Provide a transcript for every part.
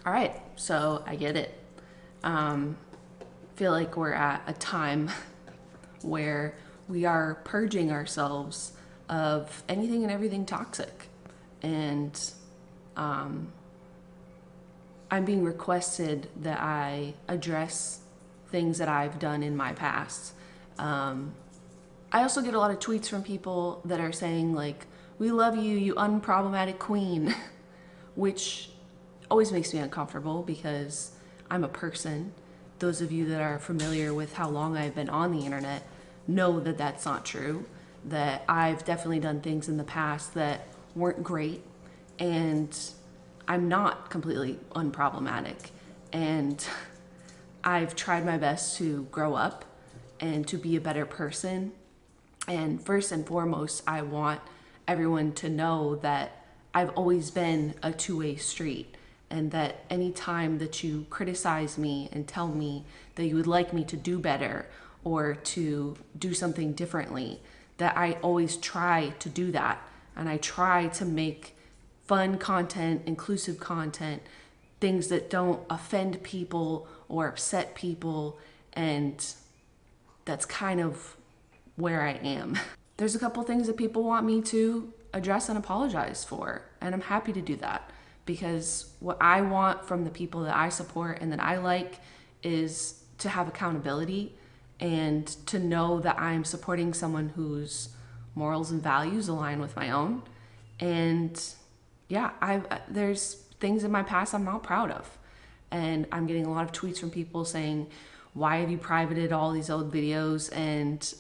All right, so I get it. Feel like we're at a time where we are purging ourselves of anything and everything toxic. And I'm being requested that I address things that I've done in my past. I also get a lot of tweets from people that are saying like, "We love you, you unproblematic queen," which always makes me uncomfortable because I'm a person. Those of you that are familiar with how long I've been on the internet know that that's not true, that I've definitely done things in the past that weren't great, and I'm not completely unproblematic. And I've tried my best to grow up and to be a better person. And first and foremost, I want everyone to know that I've always been a two-way street, and that any time that you criticize me and tell me that you would like me to do better or to do something differently, that I always try to do that. And I try to make fun content, inclusive content, things that don't offend people or upset people. And that's kind of where I am. There's a couple things that people want me to address and apologize for, and I'm happy to do that, because what I want from the people that I support and that I like is to have accountability and to know that I'm supporting someone whose morals and values align with my own. And yeah, there's things in my past I'm not proud of. And I'm getting a lot of tweets from people saying, "Why have you privated all these old videos?" And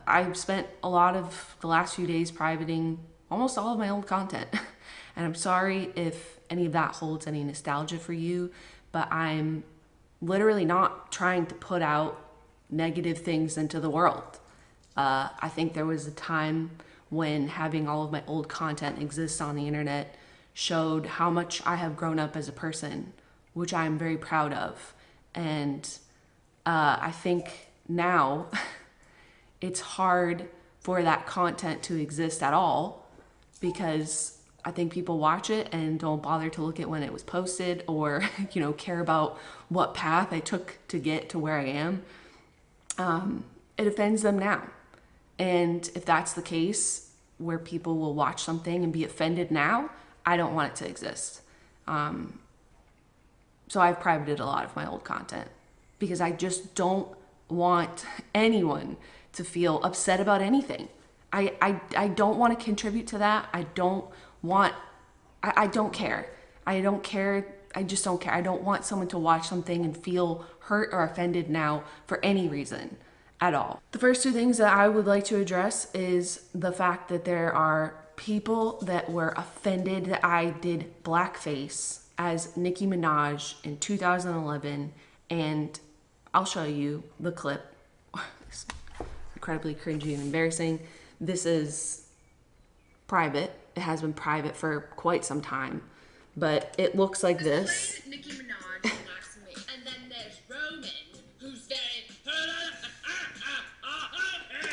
I've spent a lot of the last few days privating almost all of my old content. And I'm sorry if any of that holds any nostalgia for you, but I'm literally not trying to put out negative things into the world. I think there was a time when having all of my old content exist on the internet showed how much I have grown up as a person, which I'm very proud of. And I think now it's hard for that content to exist at all, because I think people watch it and don't bother to look at when it was posted or, care about what path I took to get to where I am. It offends them now. And if that's the case, where people will watch something and be offended now, I don't want it to exist. So I've privated a lot of my old content because I just don't want anyone to feel upset about anything. I don't want to contribute to that. I don't care. I just don't care. I don't want someone to watch something and feel hurt or offended now for any reason at all. The first two things that I would like to address is the fact that there are people that were offended that I did blackface as Nicki Minaj in 2011, and I'll show you the clip. It's incredibly cringy and embarrassing. This is private. It has been private for quite some time, but it looks like this. Nicki Minaj likes me, and then there's Roman, who's very.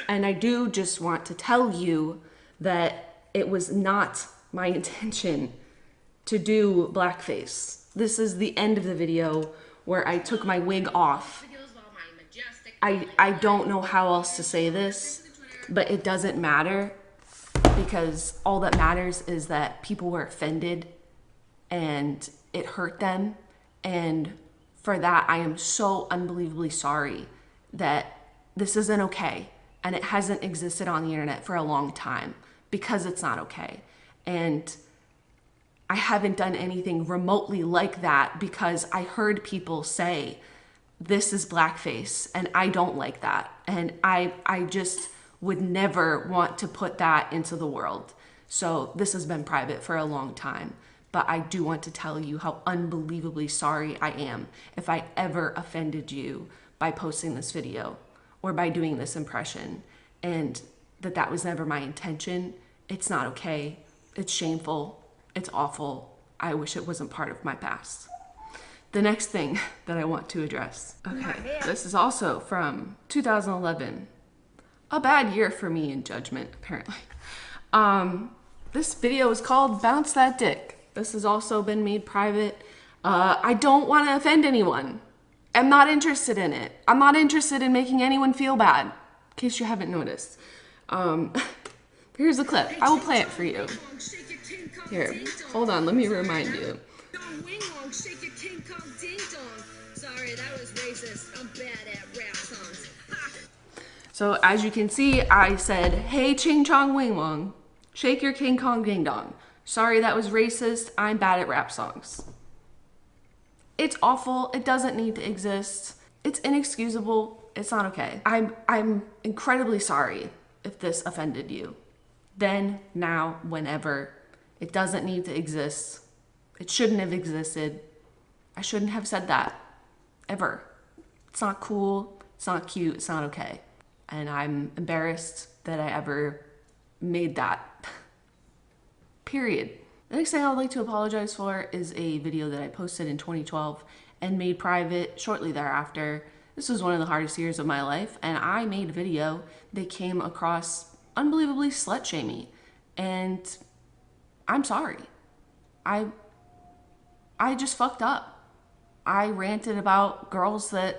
And I do just want to tell you that it was not my intention to do blackface. This is the end of the video where I took my wig off. I don't know how else to say this, but it doesn't matter, because all that matters is that people were offended and it hurt them. And for that, I am so unbelievably sorry that this isn't okay. And it hasn't existed on the internet for a long time because it's not okay. And I haven't done anything remotely like that because I heard people say, "This is blackface," and I don't like that. And I just would never want to put that into the world. So this has been private for a long time, but I do want to tell you how unbelievably sorry I am if I ever offended you by posting this video or by doing this impression, and that was never my intention. It's not okay. It's shameful. It's awful. I wish it wasn't part of my past. The next thing that I want to address. Okay, this is also from 2011. A bad year for me in judgment, apparently. This video is called "Bounce That Dick." This has also been made private. I don't want to offend anyone. I'm not interested in it. I'm not interested in making anyone feel bad, in case you haven't noticed. Um, here's a clip. I will play it for you. Here, hold on, let me remind you. Sorry, that was racist. I'm bad at rap songs. So as you can see, I said, hey Ching Chong Wing Wong, shake your King Kong Ding Dong. Sorry, that was racist. I'm bad at rap songs. It's awful. It doesn't need to exist. It's inexcusable. It's not okay. I'm incredibly sorry if this offended you. Then, now, whenever. It doesn't need to exist. It shouldn't have existed. I shouldn't have said that. Ever. It's not cool. It's not cute. It's not okay. And I'm embarrassed that I ever made that. Period. The next thing I would like to apologize for is a video that I posted in 2012 and made private shortly thereafter. This was one of the hardest years of my life, and I made a video that came across unbelievably slut-shamey, and I'm sorry. I just fucked up. I ranted about girls that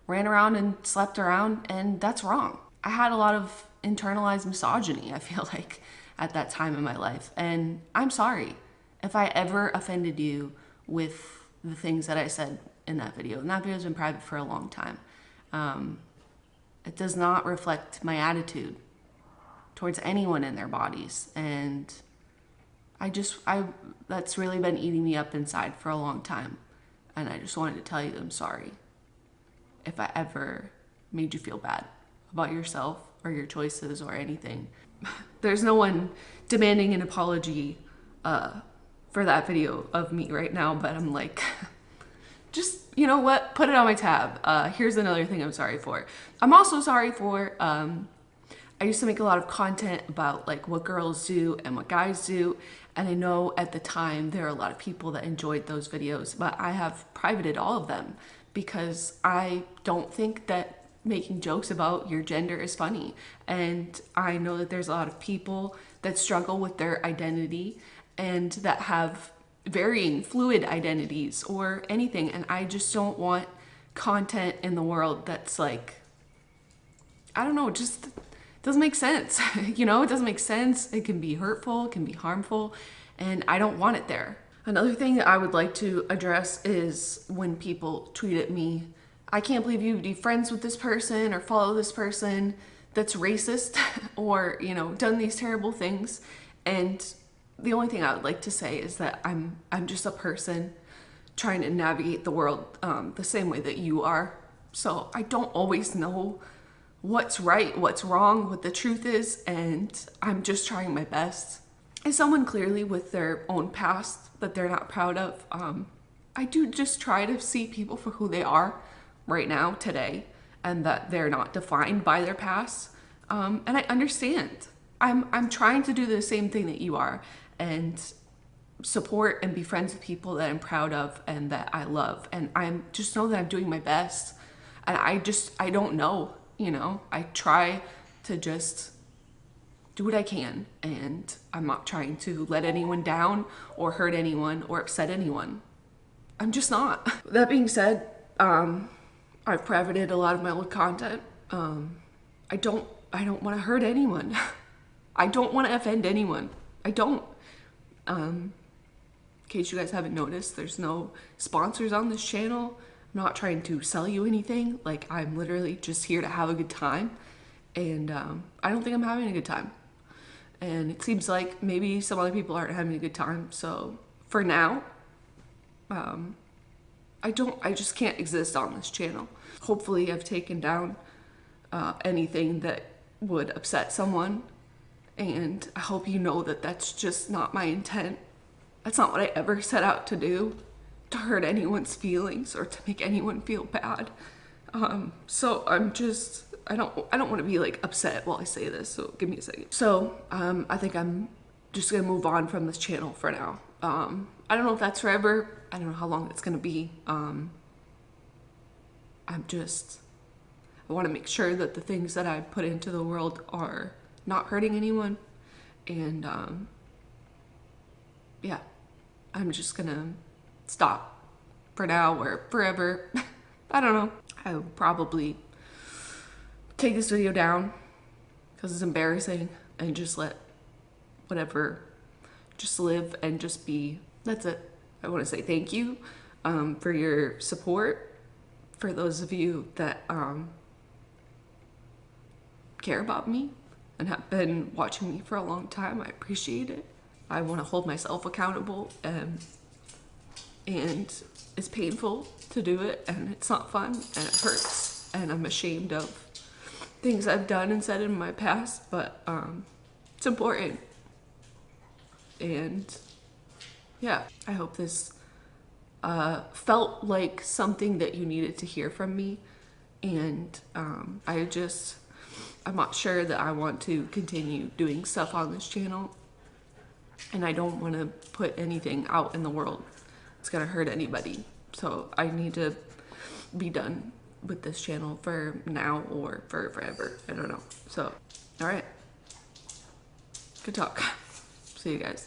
ran around and slept around, and that's wrong. I had a lot of internalized misogyny, I feel like, at that time in my life. And I'm sorry if I ever offended you with the things that I said in that video. And that video's been private for a long time. It does not reflect my attitude towards anyone in their bodies. And that's really been eating me up inside for a long time. And I just wanted to tell you that I'm sorry if I ever made you feel bad about yourself or your choices or anything. There's no one demanding an apology for that video of me right now, but I'm like, just, you know what, put it on my tab. Here's another thing I'm sorry for. I'm also sorry for, I used to make a lot of content about like what girls do and what guys do, and I know at the time there are a lot of people that enjoyed those videos, but I have privated all of them because I don't think that making jokes about your gender is funny. And I know that there's a lot of people that struggle with their identity and that have varying fluid identities or anything. And I just don't want content in the world that's like, I don't know, just doesn't make sense. You know, it doesn't make sense. It can be hurtful, it can be harmful, and I don't want it there. Another thing that I would like to address is when people tweet at me, I can't believe you'd be friends with this person or follow this person that's racist or, you know, done these terrible things. And the only thing I would like to say is that I'm just a person trying to navigate the world the same way that you are. So I don't always know what's right, what's wrong, what the truth is, and I'm just trying my best. As someone clearly with their own past that they're not proud of, I do just try to see people for who they are right now, today, and that they're not defined by their past. And I understand. I'm trying to do the same thing that you are and support and be friends with people that I'm proud of and that I love. And I'm just know that I'm doing my best. And I don't know, you know, I try to just do what I can, and I'm not trying to let anyone down or hurt anyone or upset anyone. I'm just not. That being said, I've privated a lot of my old content. I don't want to hurt anyone. I don't want to offend anyone. I don't. In case you guys haven't noticed, there's no sponsors on this channel. I'm not trying to sell you anything. Like, I'm literally just here to have a good time. And I don't think I'm having a good time. And it seems like maybe some other people aren't having a good time. So for now, I just can't exist on this channel. Hopefully I've taken down anything that would upset someone. And I hope you know that that's just not my intent. That's not what I ever set out to do, to hurt anyone's feelings or to make anyone feel bad. So I don't want to be like upset while I say this, so give me a second. So I think I'm just gonna move on from this channel for now. I don't know if that's forever. I don't know how long it's gonna be. I want to make sure that the things that I put into the world are not hurting anyone. And yeah, I'm just gonna stop for now or forever. I don't know. I would probably take this video down because it's embarrassing and just let whatever just live and just be. That's it. I want to say thank you for your support. For those of you that care about me and have been watching me for a long time, I appreciate it. I want to hold myself accountable, and it's painful to do it, and it's not fun, and it hurts, and I'm ashamed of things I've done and said in my past, but it's important. And yeah, I hope this felt like something that you needed to hear from me. And I'm not sure that I want to continue doing stuff on this channel, and I don't want to put anything out in the world that's gonna hurt anybody. So I need to be done with this channel for now or for forever. I don't know. So, all right. Good talk. See you guys.